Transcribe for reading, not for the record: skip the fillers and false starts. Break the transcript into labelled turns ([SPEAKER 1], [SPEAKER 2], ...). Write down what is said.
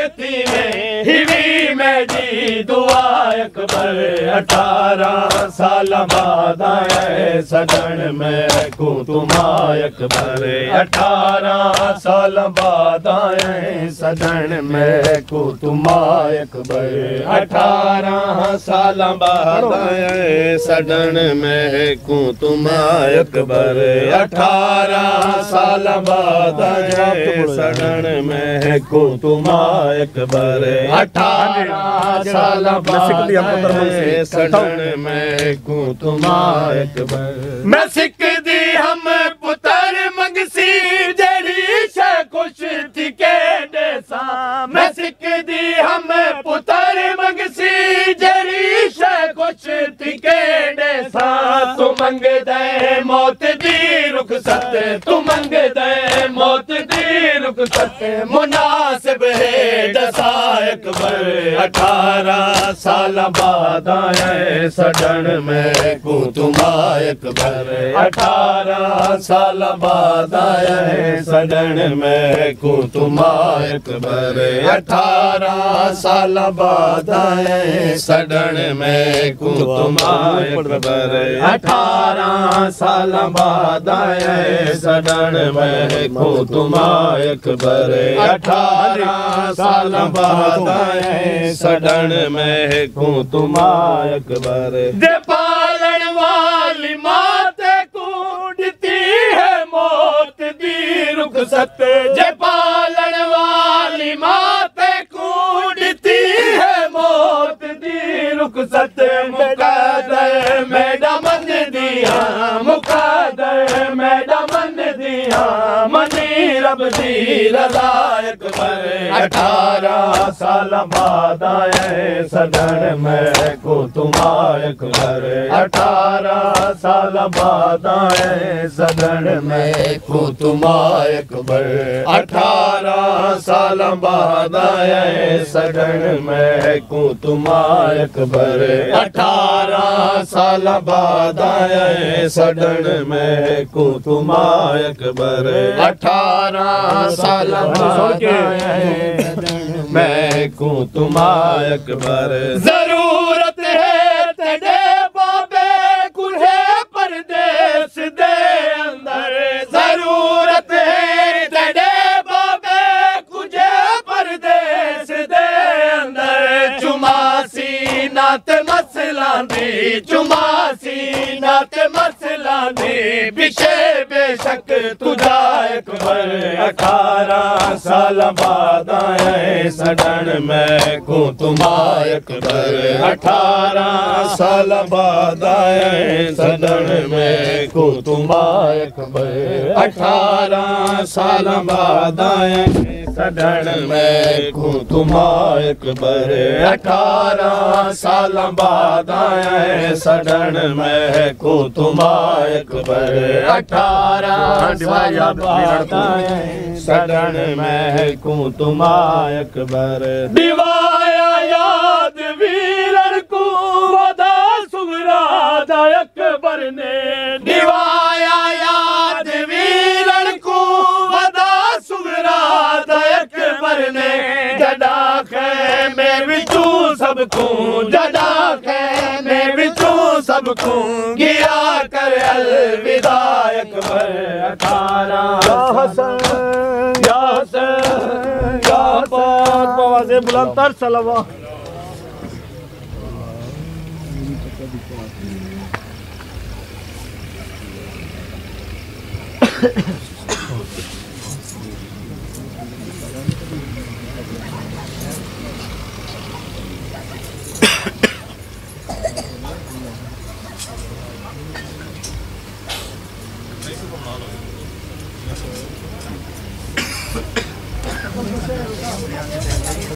[SPEAKER 1] सकती में हिवी में जी दुआ अकबर 18 साल बाद आए सदन में को तुम अकबर 18 साल बाद आए सदन में को तुम अकबर 18 साल बाद आए सदन में को तुम अकबर 18 साल बाद आए सदन में को तुम अकबर 18 साल बाद आए सदन में को तुम अकबर मैं सिख दी हम पुत्र मंगसी जड़ी शे खुश थी के देसा मैं सिख दी हम पुत्र मंगसी जड़ी शे खुश थी के देसा तू मंग दे मौत दी रुखसत तू मंग दे मौत दी रुखसत मुनासिब है दसा अकबर 18 साल बाद आए सदन में को तुम अकबर 18 साल बाद आए सदन में को तुम अकबर 18 साल बाद आए सदन में को तुम अकबर 18 साल बाद आए सदन में को तुम अकबर 18 साल बाद आए सदन में को तुम अकबर जे पालन वाली माते कूटती है मौत दी रुखसत जे पालन वाली माते कूटती है मौत दी रुखसत मुकादर मैडम दिया मुकादर मैडम दिया मनी रब दी रज़ा अकबर 18 साल बाद आए सदन में को तुम अकबर 18 साल बाद आए सदन में को तुम अकबर 18 साल बाद आए सदन में को तुम अकबर 18 साल बाद आए सदन में को तुम अकबर 18 साल बाद आए मैं को तुम अकबर जरूरत है तेरे बाबे कुल्हे परदेस दे अंदर जरूरत है तेरे बाबे कुल्हे परदेस दे अंदर चुमासी नात मसला दी चुमासी नात मसला दी पीछे बेशक तुझा अकबर 18 साल बाद आए सदन में को तुम अकबर 18 साल बाद आए सदन में को तुम अकबर 18 साल बाद आए सदन में को तुम अकबर 18 साल बाद आए सदन में को तुम अकबर 18 साल बाद आए सदन में को तुम अकबर दिवाया याद वीरन को वदा सुगराद अकबर ने दिवाया याद वीरन को वदा सुगराद अकबर ने जदा खैमे विचू सबको जदा खैमे विचू सबको गिया कर अलविदा अकबर 18 आवाज़ बुलंद तर सलवा